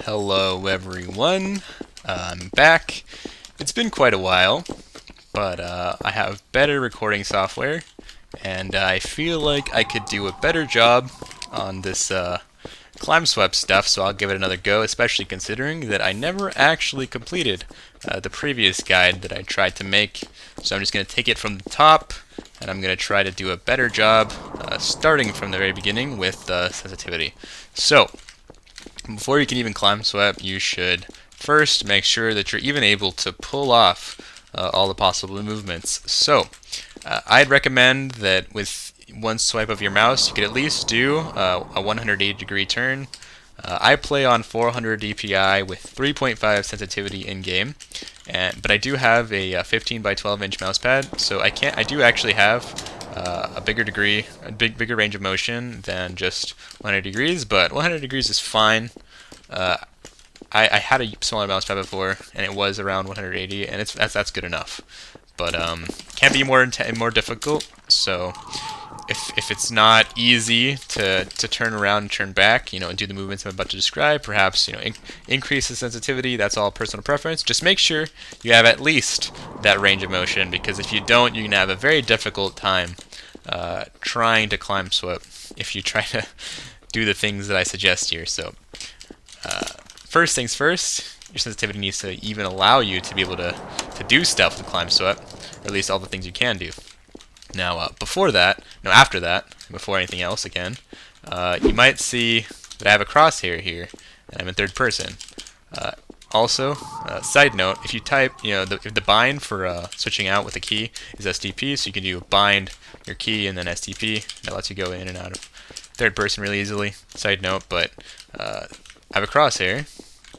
Hello everyone, I'm back. It's been quite a while, but I have better recording software, and I feel like I could do a better job on this climb Swep stuff, so I'll give it another go, especially considering that I never actually completed the previous guide that I tried to make. So I'm just going to take it from the top, and I'm going to try to do a better job starting from the very beginning with sensitivity. So, before you can even climb Swep, you should first make sure that you're even able to pull off all the possible movements. So, I'd recommend that with one swipe of your mouse, you could at least do a 180-degree turn. I play on 400 DPI with 3.5 sensitivity in game, but I do have a 15 by 12 inch mouse pad, so I do actually have a bigger range of motion than just 100 degrees, but 100 degrees is fine. I had a smaller mouse pad before, and it was around 180, and that's good enough. But can be more difficult. So if it's not easy to turn around and turn back, and do the movements I'm about to describe, perhaps increase the sensitivity. That's all personal preference. Just make sure you have at least that range of motion, because if you don't, you're gonna have a very difficult time trying to climb Swep if you try to do the things that I suggest here. So first things first, your sensitivity needs to even allow you to be able to do stuff with climb Swep, or at least all the things you can do. Now, after that, before anything else again, you might see that I have a crosshair here, and I'm in third person. Also, side note, if you type, if the bind for switching out with the key is STP, so you can do bind your key and then STP. That lets you go in and out of third person really easily. Side note, but I have a crosshair.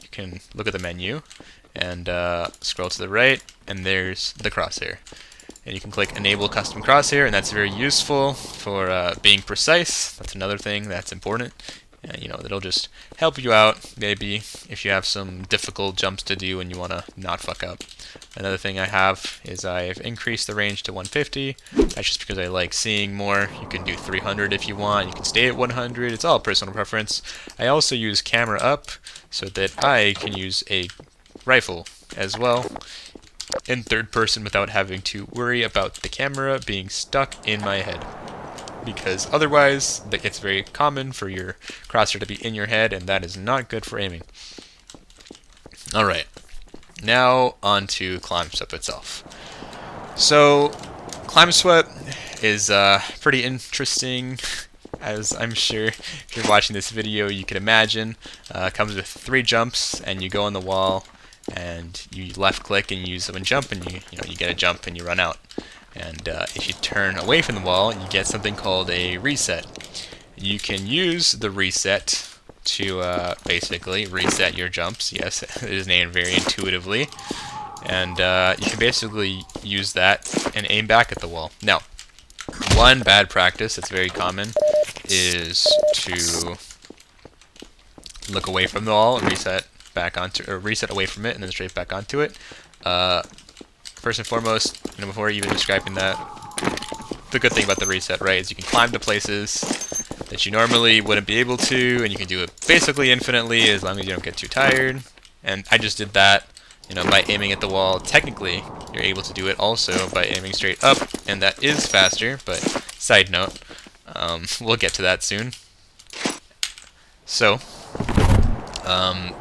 You can look at the menu and scroll to the right, and there's the crosshair. And you can click Enable Custom Crosshair, and that's very useful for being precise. That's another thing that's important. That'll just help you out, maybe, if you have some difficult jumps to do and you want to not fuck up. Another thing I have is I've increased the range to 150. That's just because I like seeing more. You can do 300 if you want. You can stay at 100. It's all personal preference. I also use camera up so that I can use a rifle as well in third person without having to worry about the camera being stuck in my head, because otherwise it's very common for your crosshair to be in your head, and that is not good for aiming. Alright, now on to climb Swep itself. So climb Swep is pretty interesting, as I'm sure if you're watching this video you can imagine. It comes with 3 jumps, and you go on the wall and you left click and use them and jump, and you get a jump and you run out. And if you turn away from the wall, you get something called a reset. You can use the reset to basically reset your jumps. Yes, it is named very intuitively. And you can basically use that and aim back at the wall. Now, one bad practice that's very common is to look away from the wall and reset away from it and then straight back onto it. First and foremost, before even describing that, the good thing about the reset, right, is you can climb to places that you normally wouldn't be able to, and you can do it basically infinitely as long as you don't get too tired. And I just did that, by aiming at the wall. Technically, you're able to do it also by aiming straight up, and that is faster, but side note, we'll get to that soon. So,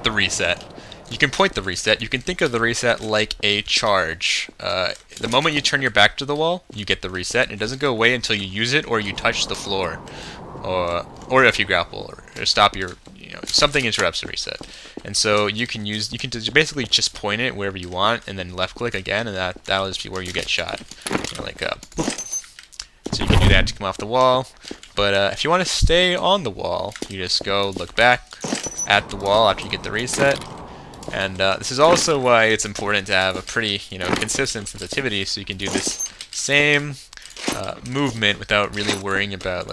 the reset. You can point the reset. You can think of the reset like a charge. The moment you turn your back to the wall, you get the reset, and it doesn't go away until you use it or you touch the floor, or if you grapple or stop something interrupts the reset. And so you can basically just point it wherever you want, and then left click again, and that is where you get shot. So you can do that to come off the wall. But if you want to stay on the wall, you just go look back at the wall after you get the reset. And this is also why it's important to have a pretty, consistent sensitivity, so you can do this same movement without really worrying about,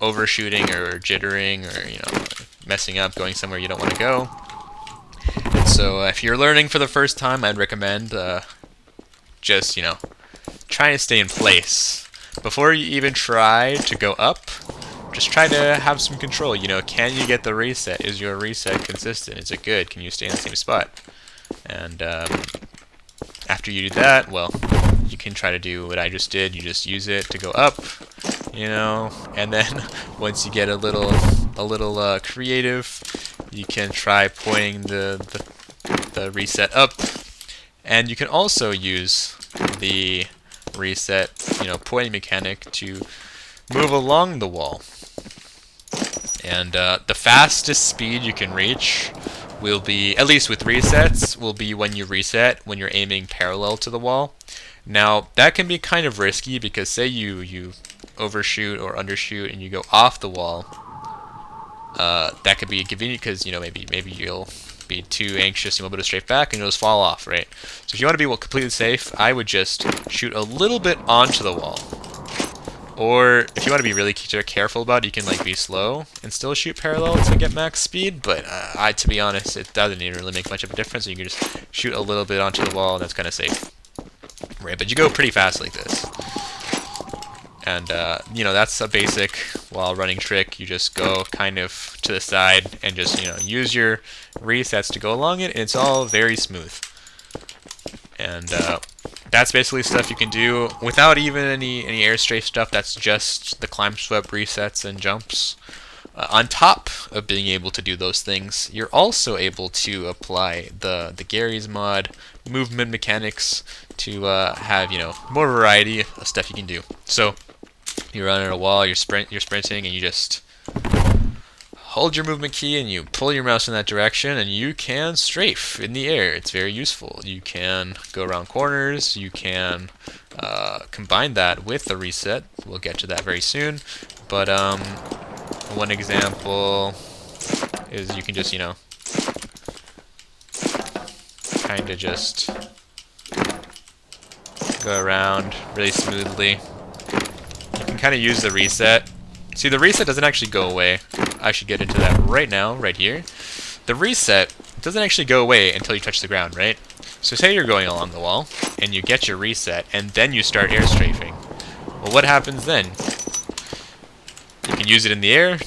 overshooting or jittering or, messing up, going somewhere you don't want to go. And so if you're learning for the first time, I'd recommend just, trying to stay in place. Before you even try to go up, just try to have some control. You know, can you get the reset? Is your reset consistent? Is it good? Can you stay in the same spot? And after you do that, well, you can try to do what I just did. You just use it to go up, you know, and then once you get a little creative, you can try pointing the reset up, and you can also use the reset, you know, pointing mechanic to move along the wall. And the fastest speed you can reach will be, at least with resets, will be when you reset when you're aiming parallel to the wall. Now that can be kind of risky because say you overshoot or undershoot and you go off the wall, that could be inconvenient because, you know, maybe you'll be too anxious and a little bit of strafe back and you'll just fall off, right? So if you want to be completely safe, I would just shoot a little bit onto the wall. Or if you want to be really careful about it, you can like be slow and still shoot parallel to get max speed. But to be honest, it doesn't even really make much of a difference. You can just shoot a little bit onto the wall, and that's kind of safe, right? But you go pretty fast like this, and you know, that's a basic while running trick. You just go kind of to the side and just, you know, use your resets to go along it, and it's all very smooth. And that's basically stuff you can do without even any air strafe stuff. That's just the climb, sweep, resets, and jumps. On top of being able to do those things, you're also able to apply the Gary's mod movement mechanics to have, you know, more variety of stuff you can do. So you run at a wall, you're sprinting, and you just hold your movement key and you pull your mouse in that direction, and you can strafe in the air. It's very useful. You can go around corners. You can combine that with the reset. We'll get to that very soon. But one example is you can just, you know, kind of just go around really smoothly. You can kind of use the reset. See, the reset doesn't actually go away. I should get into that right now, right here. The reset doesn't actually go away until you touch the ground, right? So say you're going along the wall, and you get your reset, and then you start air strafing. Well, what happens then? You can use it in the air.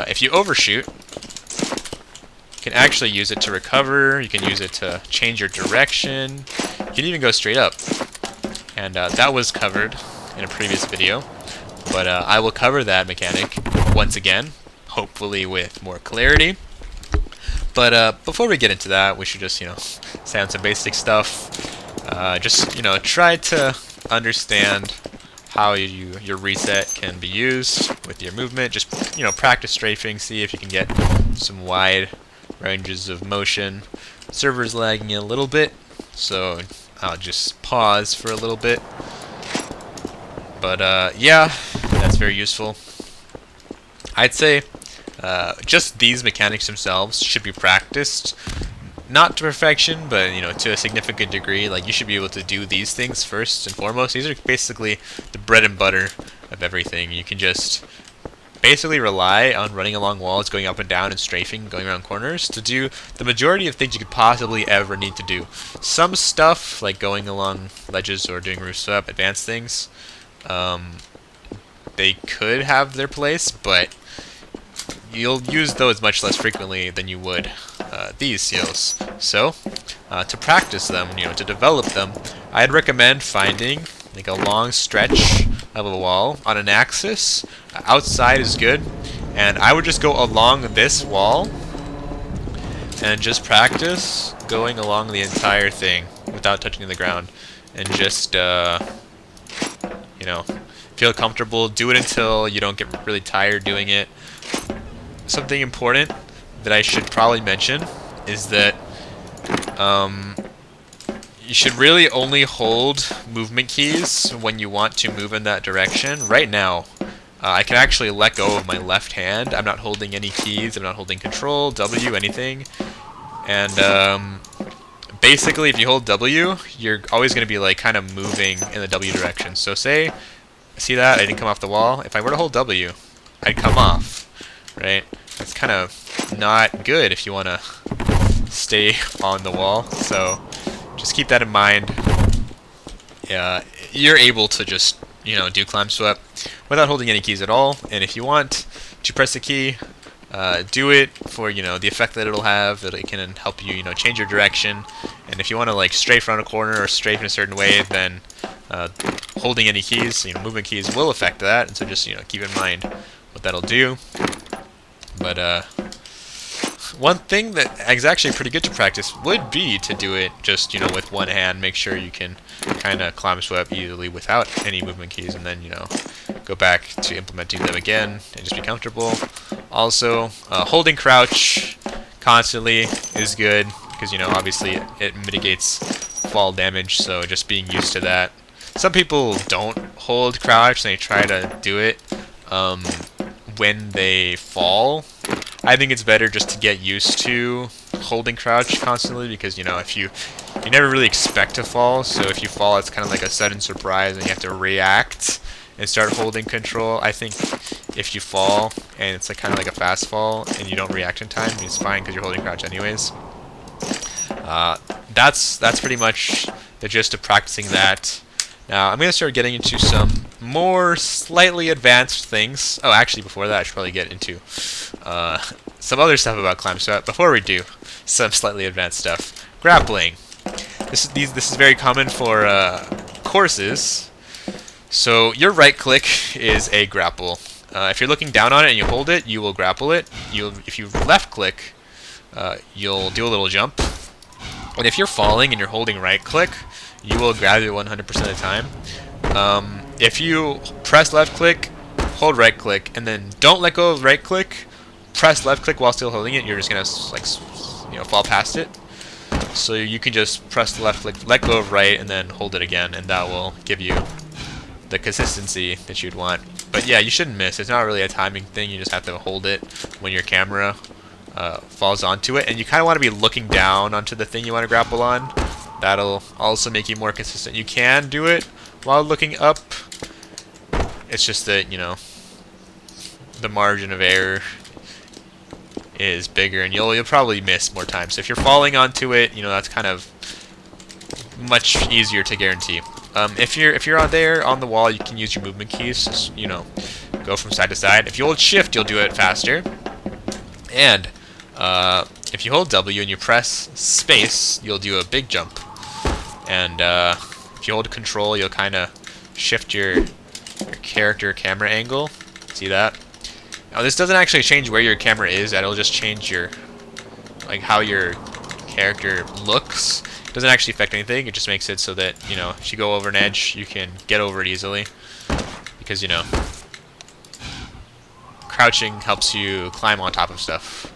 If you overshoot, you can actually use it to recover. You can use it to change your direction. You can even go straight up. And that was covered in a previous video. But I will cover that mechanic once again, hopefully with more clarity. But before we get into that, we should just, you know, say on some basic stuff. Just, you know, try to understand how your reset can be used with your movement. Just, you know, practice strafing, see if you can get some wide ranges of motion. Server's lagging a little bit, so I'll just pause for a little bit. But yeah, that's very useful. I'd say just these mechanics themselves should be practiced, not to perfection, but, you know, to a significant degree. Like, you should be able to do these things first and foremost. These are basically the bread and butter of everything. You can just basically rely on running along walls, going up and down, and strafing, going around corners to do the majority of things you could possibly ever need to do. Some stuff, like going along ledges or doing roof swap, advanced things, they could have their place, but you'll use those much less frequently than you would these seals. So, to practice them, you know, to develop them, I'd recommend finding like a long stretch of a wall on an axis. Outside is good, and I would just go along this wall and just practice going along the entire thing without touching the ground, and just you know, feel comfortable. Do it until you don't get really tired doing it. Something important that I should probably mention is that you should really only hold movement keys when you want to move in that direction. Right now, I can actually let go of my left hand. I'm not holding any keys. I'm not holding control, W, anything. And basically, if you hold W, you're always going to be like kind of moving in the W direction. So say, see that? I didn't come off the wall. If I were to hold W, I'd come off, right? That's kind of not good if you want to stay on the wall. So just keep that in mind. You're able to just do climb swept without holding any keys at all. And if you want to press a key, do it for the effect that it'll have, that it can help you change your direction. And if you want to like strafe around a corner or strafe in a certain way, then holding any keys, movement keys, will affect that. And so just keep in mind what that'll do. But one thing that is actually pretty good to practice would be to do it just with one hand. Make sure you can kind of climb sweep easily without any movement keys, and then go back to implementing them again and just be comfortable. Also, holding crouch constantly is good because obviously it mitigates fall damage, so just being used to that. Some people don't hold crouch and they try to do it when they fall. I think it's better just to get used to holding crouch constantly, because if you never really expect to fall, so if you fall it's kind of like a sudden surprise and you have to react and start holding control. I think if you fall and it's kind of like a fast fall and you don't react in time, it's fine because you're holding crouch anyways. That's pretty much the gist of practicing that. Now I'm going to start getting into some more slightly advanced things. Oh, actually before that I should probably get into some other stuff about climb swept. Before we do some slightly advanced stuff, grappling. This is very common for courses. So your right click is a grapple. If you're looking down on it and you hold it, you will grapple it. If you left click, you'll do a little jump. And if you're falling and you're holding right click, you will grab it 100% of the time. If you press left click, hold right click, and then don't let go of right click, press left click while still holding it, you're just gonna fall past it. So you can just press the left click, let go of right, and then hold it again, and that will give you the consistency that you'd want. But yeah, you shouldn't miss. It's not really a timing thing. You just have to hold it when your camera falls onto it, and you kind of want to be looking down onto the thing you want to grapple on. That'll also make you more consistent. You can do it while looking up. It's just that the margin of error is bigger, and you'll probably miss more times. So if you're falling onto it, that's kind of much easier to guarantee. If you're on there on the wall, you can use your movement keys. Just, go from side to side. If you hold shift, you'll do it faster. And if you hold W and you press space, you'll do a big jump. And if you hold control, you'll kind of shift your character camera angle. See that? Now this doesn't actually change where your camera is. It'll just change how your character looks. It doesn't actually affect anything. It just makes it so that if you go over an edge, you can get over it easily. Because crouching helps you climb on top of stuff.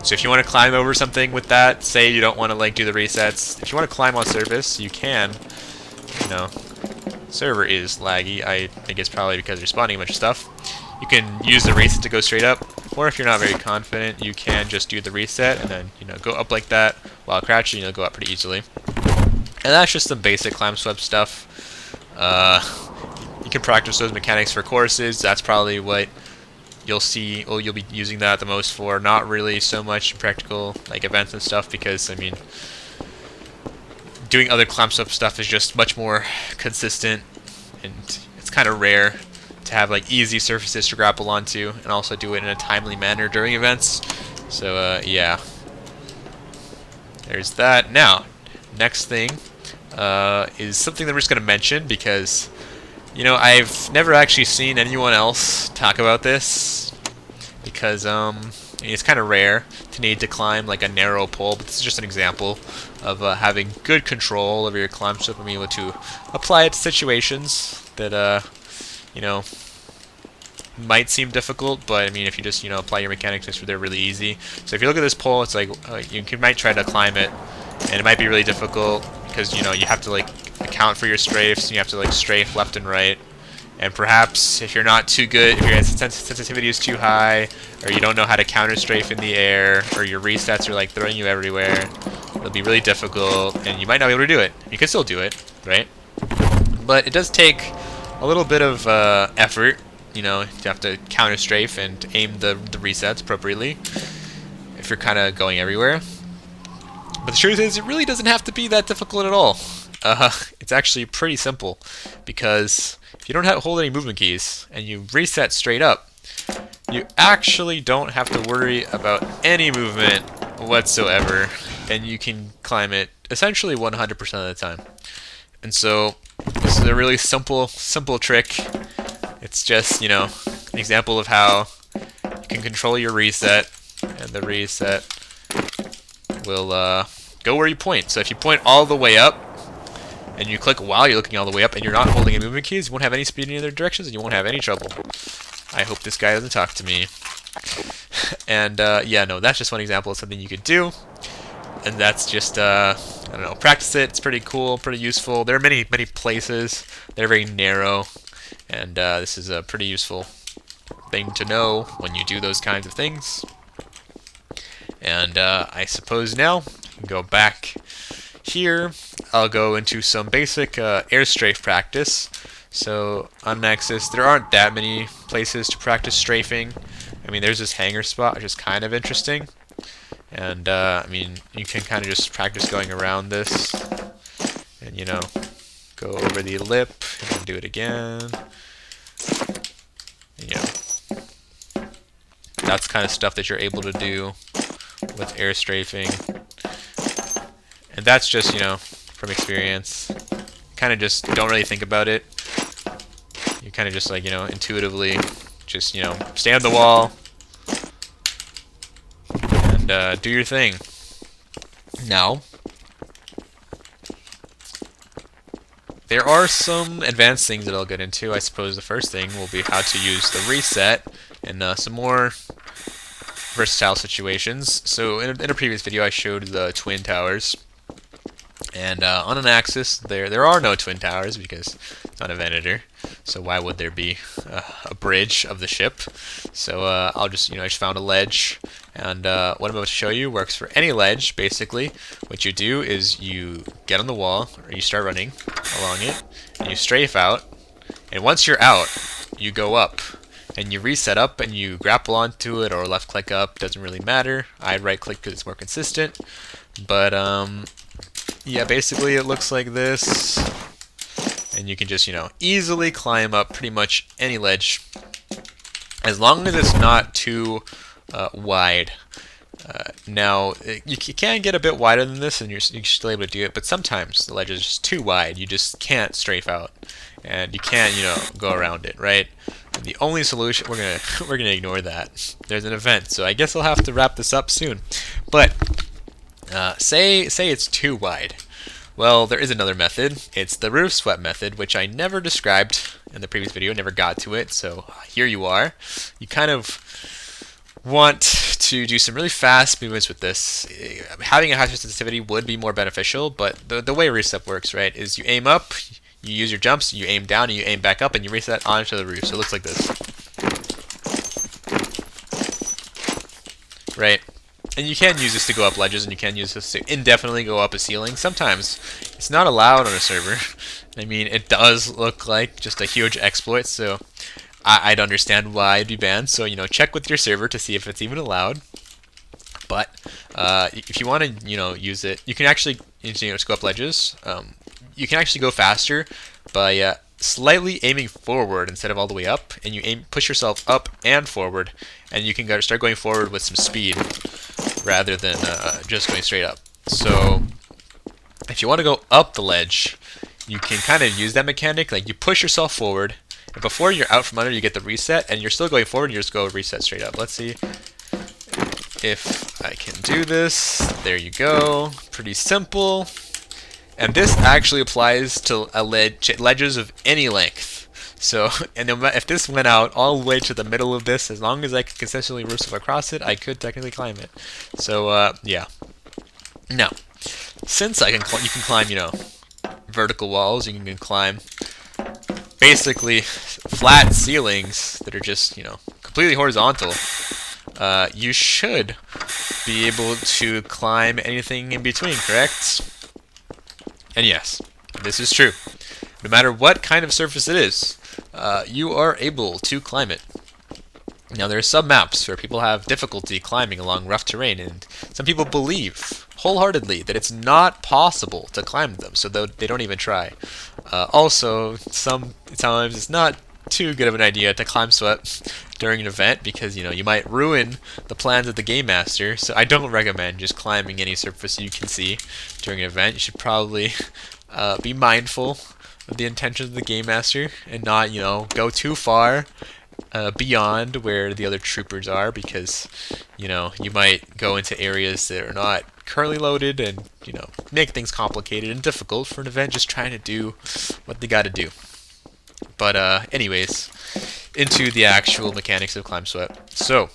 So if you want to climb over something with that, say you don't want to do the resets, if you want to climb on surface, you can. Server is laggy. I think it's probably because you're spawning a bunch of stuff. You can use the reset to go straight up, or if you're not very confident, you can just do the reset and then go up like that while crouching. You'll go up pretty easily. And that's just some basic climb swept stuff. You can practice those mechanics for courses. That's probably what you'll see. Well, you'll be using that the most for. Not really so much in practical events and stuff, because doing other climb swept stuff is just much more consistent, and it's kind of rare to have easy surfaces to grapple onto and also do it in a timely manner during events. So yeah, there's that. Now, next thing is something that we're just going to mention because I've never actually seen anyone else talk about this, because it's kind of rare to need to climb a narrow pole, but this is just an example of having good control over your climb sweep and being able to apply it to situations that might seem difficult, but if you just apply your mechanics, they're really easy. So if you look at this pole, it's you might try to climb it, and it might be really difficult because you have to account for your strafes, and you have to strafe left and right. And perhaps if you're not too good, if your sensitivity is too high, or you don't know how to counter strafe in the air, or your resets are throwing you everywhere, it'll be really difficult, and you might not be able to do it. You can still do it, right? But it does take a little bit of effort, to have to counter strafe and aim the resets appropriately if you're kind of going everywhere. But the truth is, it really doesn't have to be that difficult at all. It's actually pretty simple, because if you don't hold any movement keys and you reset straight up, you actually don't have to worry about any movement whatsoever, and you can climb it essentially 100% of the time. And so this is a really simple trick. It's just, you know, an example of how you can control your reset, and the reset will go where you point. So if you point all the way up, and you click while you're looking all the way up, and you're not holding any movement keys, you won't have any speed in either directions, and you won't have any trouble. I hope this guy doesn't talk to me. And yeah, no, that's just one example of something you could do. And that's just, I don't know, practice it. It's pretty cool, pretty useful. There are many places. They're very narrow. And this is a pretty useful thing to know when you do those kinds of things. And I suppose now, I can go back here. I'll go into some basic air strafe practice. So on Nexus, there aren't that many places to practice strafing. I mean, there's this hangar spot, which is kind of interesting. And I mean, you can kind of just practice going around this, and you know, go over the lip, and then do it again. And, you know, that's kind of stuff that you're able to do with air strafing. And that's just, you know, from experience. Kind of just don't really think about it. You kind of just, like, you know, intuitively just, you know, stay on the wall and do your thing. Now, there are some advanced things that I'll get into. I suppose the first thing will be how to use the reset in some more versatile situations. So in a previous video, I showed the twin towers. And on an axis, there are no twin towers because it's not a Venator. So why would there be a bridge of the ship? So I'll just, you know, I just found a ledge, and what I'm about to show you works for any ledge. Basically, what you do is you get on the wall, or you start running along it, and you strafe out. And once you're out, you go up, and you reset up, and you grapple onto it, or left click up. Doesn't really matter. I'd right click because it's more consistent. But yeah, basically it looks like this, and you can just, you know, easily climb up pretty much any ledge, as long as it's not too wide. Now, you can get a bit wider than this, and you're still able to do it, but sometimes the ledge is just too wide. You just can't strafe out, and you can't, you know, go around it, right? And the only solution, we're gonna ignore that. There's an event, so I guess I'll have to wrap this up soon. But say it's too wide. Well, there is another method. It's the roof swept method, which I never described in the previous video, never got to it, so here you are. You kind of want to do some really fast movements with this. Having a high sensitivity would be more beneficial, but the way reset works, right, is you aim up, you use your jumps, you aim down, and you aim back up, and you reset onto the roof. So it looks like this. Right? And you can use this to go up ledges, and you can use this to indefinitely go up a ceiling. Sometimes it's not allowed on a server. I mean, it does look like just a huge exploit, so I'd understand why it'd be banned. So, you know, check with your server to see if it's even allowed. But if you want to, you know, use it, you can actually, you know, just go up ledges. You can actually go faster by slightly aiming forward instead of all the way up, and you push yourself up and forward, and you can start going forward with some speed rather than just going straight up. So if you want to go up the ledge, you can kind of use that mechanic, like you push yourself forward, and before you're out from under, you get the reset, and you're still going forward, and you just go reset straight up. Let's see if I can do this. There you go. Pretty simple. And this actually applies to ledges of any length. So, and if this went out all the way to the middle of this, as long as I could consistently roof swep across it, I could technically climb it. So, yeah. Now, since you can climb, you know, vertical walls, you can climb basically flat ceilings that are just, you know, completely horizontal. You should be able to climb anything in between, correct? And yes, this is true. No matter what kind of surface it is, you are able to climb it. Now, there are some maps where people have difficulty climbing along rough terrain, and some people believe wholeheartedly that it's not possible to climb them, so they don't even try. Also, sometimes it's not too good of an idea to climb Swep during an event because you might ruin the plans of the game master. So I don't recommend just climbing any surface you can see during an event. You should probably be mindful of the intentions of the game master and not go too far beyond where the other troopers are, because you might go into areas that are not currently loaded and make things complicated and difficult for an event just trying to do what they got to do. But anyways, into the actual mechanics of Climb Swep. So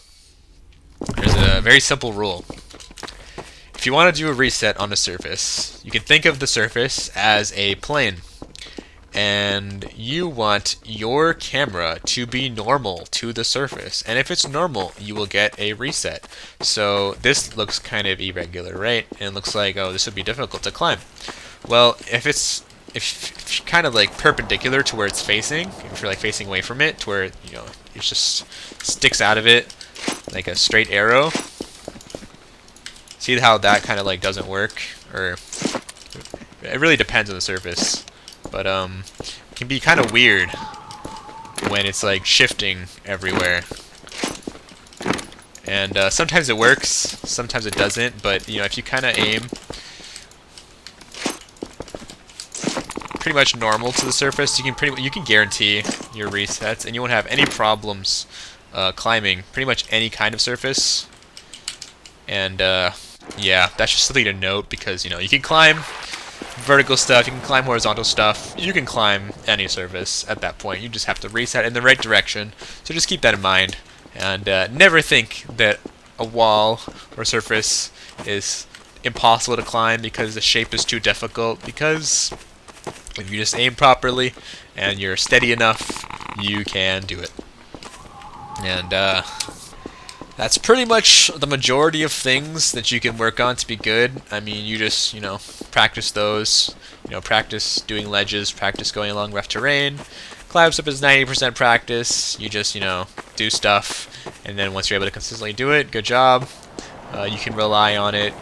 there's a very simple rule. If you want to do a reset on a surface, you can think of the surface as a plane, and you want your camera to be normal to the surface, and if it's normal you will get a reset. So this looks kind of irregular, right? And it looks like, oh, this would be difficult to climb. Well, if you're kind of like perpendicular to where it's facing, if you're like facing away from it to where it just sticks out of it like a straight arrow, see how that kind of like doesn't work? Or it really depends on the surface. But it can be kind of weird when it's like shifting everywhere. And sometimes it works, sometimes it doesn't. But if you kind of aim pretty much normal to the surface, you can guarantee your resets, and you won't have any problems climbing pretty much any kind of surface. And yeah, that's just something to note, because you can climb vertical stuff, you can climb horizontal stuff, you can climb any surface at that point. You just have to reset in the right direction. So just keep that in mind, and never think that a wall or surface is impossible to climb because the shape is too difficult, because if you just aim properly and you're steady enough, you can do it. And that's pretty much the majority of things that you can work on to be good. I mean, you just, practice those. Practice doing ledges, practice going along rough terrain. Climb Swep is 90% practice. You just, do stuff, and then once you're able to consistently do it, good job. You can rely on it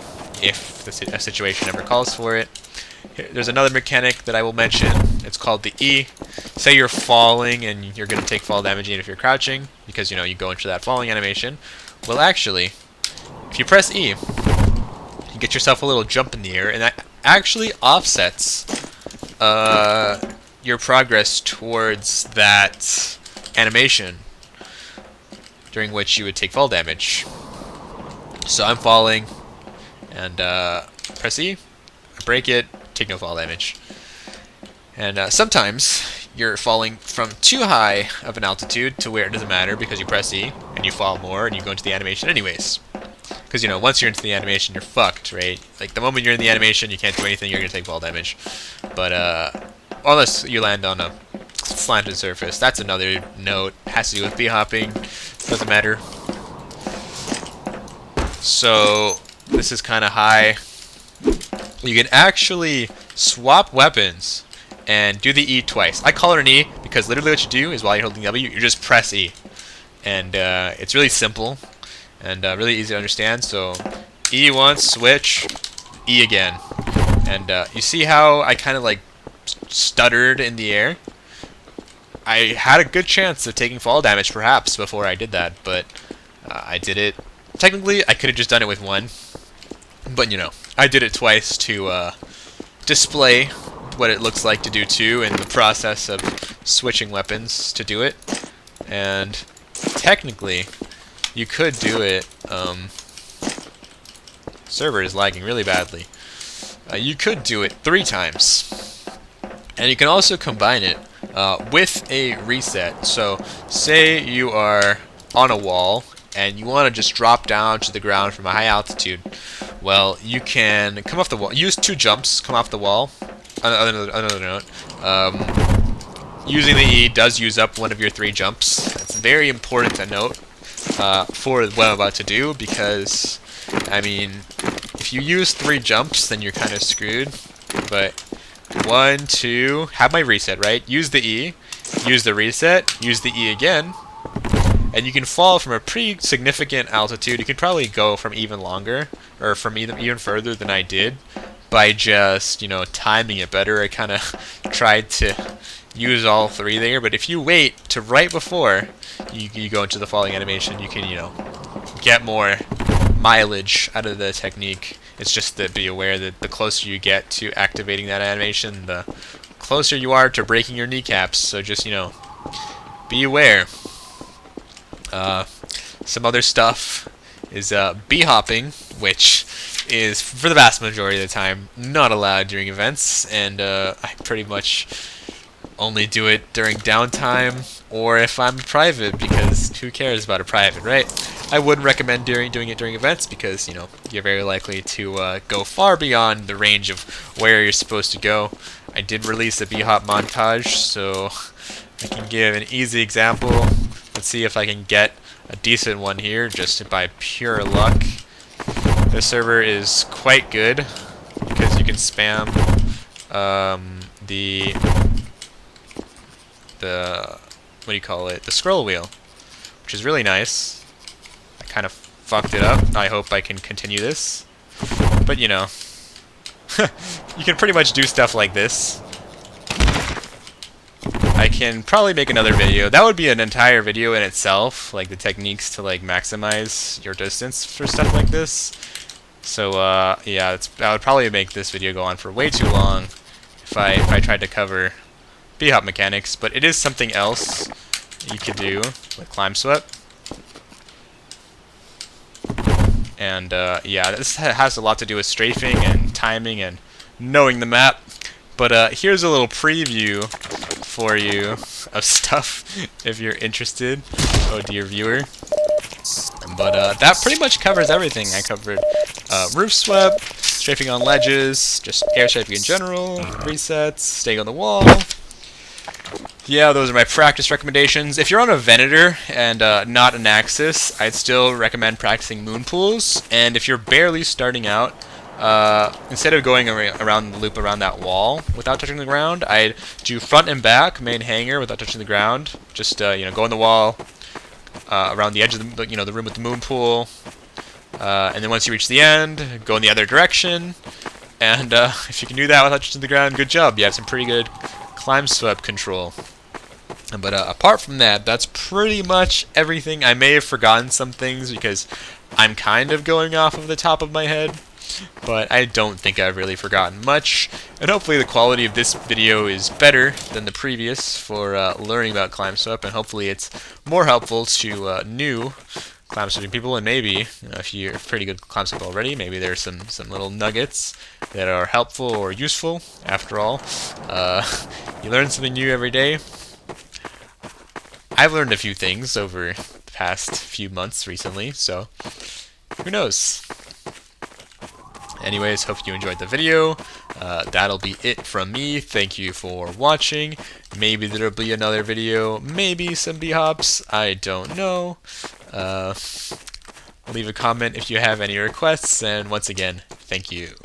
if a situation ever calls for it. There's another mechanic that I will mention. It's called the E. Say you're falling and you're going to take fall damage even if you're crouching, because you go into that falling animation. Well, actually, if you press E, you get yourself a little jump in the air, and that actually offsets your progress towards that animation during which you would take fall damage. So I'm falling, and press E, I break it, take no fall damage. And sometimes you're falling from too high of an altitude to where it doesn't matter, because you press E and you fall more and you go into the animation anyways. Because once you're into the animation, you're fucked, right? Like the moment you're in the animation, you can't do anything, you're gonna take fall damage. But unless you land on a slanted surface, that's another note. It has to do with b-hopping, doesn't matter. So this is kind of high. You can actually swap weapons and do the E twice. I call it an E because literally what you do is while you're holding W, you just press E. And it's really simple and really easy to understand. So E once, switch, E again. And you see how I kind of like stuttered in the air? I had a good chance of taking fall damage perhaps before I did that, but I did it. Technically, I could have just done it with one. But I did it twice to display what it looks like to do two in the process of switching weapons to do it. And technically, you could do it. Server is lagging really badly. You could do it 3 times, and you can also combine it with a reset. So, say you are on a wall and you want to just drop down to the ground from a high altitude. Well, you can come off the wall. Use 2 jumps, come off the wall. Another note. Using the E does use up one of your 3 jumps. That's very important to note for what I'm about to do, because, I mean, if you use 3 jumps, then you're kind of screwed. But 1, 2, have my reset, right? Use the E, use the reset, use the E again, and you can fall from a pretty significant altitude. You can probably go from even longer, or from even further than I did, by just, you know, timing it better. I kind of tried to use all three there, but if you wait to right before you go into the falling animation, you can, you know, get more mileage out of the technique. It's just to be aware that the closer you get to activating that animation, the closer you are to breaking your kneecaps. So just, you know, be aware. Some other stuff is b-hopping, which is, for the vast majority of the time, not allowed during events, and I pretty much only do it during downtime, or if I'm private, because who cares about a private, right? I wouldn't recommend doing it during events, because, you know, you're very likely to go far beyond the range of where you're supposed to go. I did release a b-hop montage, so I can give an easy example. Let's see if I can get a decent one here, just by pure luck. The server is quite good, because you can spam the what do you call it? The scroll wheel, which is really nice. I kind of fucked it up. I hope I can continue this. But, you know, you can pretty much do stuff like this. I can probably make another video. That would be an entire video in itself, like the techniques to like maximize your distance for stuff like this. So yeah, I would probably make this video go on for way too long if I tried to cover b-hop mechanics, but it is something else you could do with climb Swep. And yeah, this has a lot to do with strafing and timing and knowing the map. But here's a little preview for you of stuff if you're interested, oh dear viewer. But that pretty much covers everything. I covered roof swept, strafing on ledges, just air strafing in general, resets, staying on the wall. Yeah, those are my practice recommendations. If you're on a Venator and not an Axis, I'd still recommend practicing moon pools. And if you're barely starting out, instead of going around the loop around that wall without touching the ground, I'd do front and back, main hanger without touching the ground. Just you know, go on the wall, around the edge of the, you know, the room with the moon pool, and then once you reach the end, go in the other direction. And if you can do that without touching the ground, good job. You have some pretty good climb Swep control. But apart from that, that's pretty much everything. I may have forgotten some things because I'm kind of going off of the top of my head, but I don't think I've really forgotten much. And hopefully the quality of this video is better than the previous for learning about climb Swep, and hopefully it's more helpful to new climb Sweping people. And maybe, you know, if you're pretty good climb Swep already, maybe there's some little nuggets that are helpful or useful. After all, you learn something new every day. I've learned a few things over the past few months recently, so who knows? Anyways, hope you enjoyed the video. That'll be it from me. Thank you for watching. Maybe there'll be another video, maybe some b-hops, I don't know. Leave a comment if you have any requests, and once again, thank you.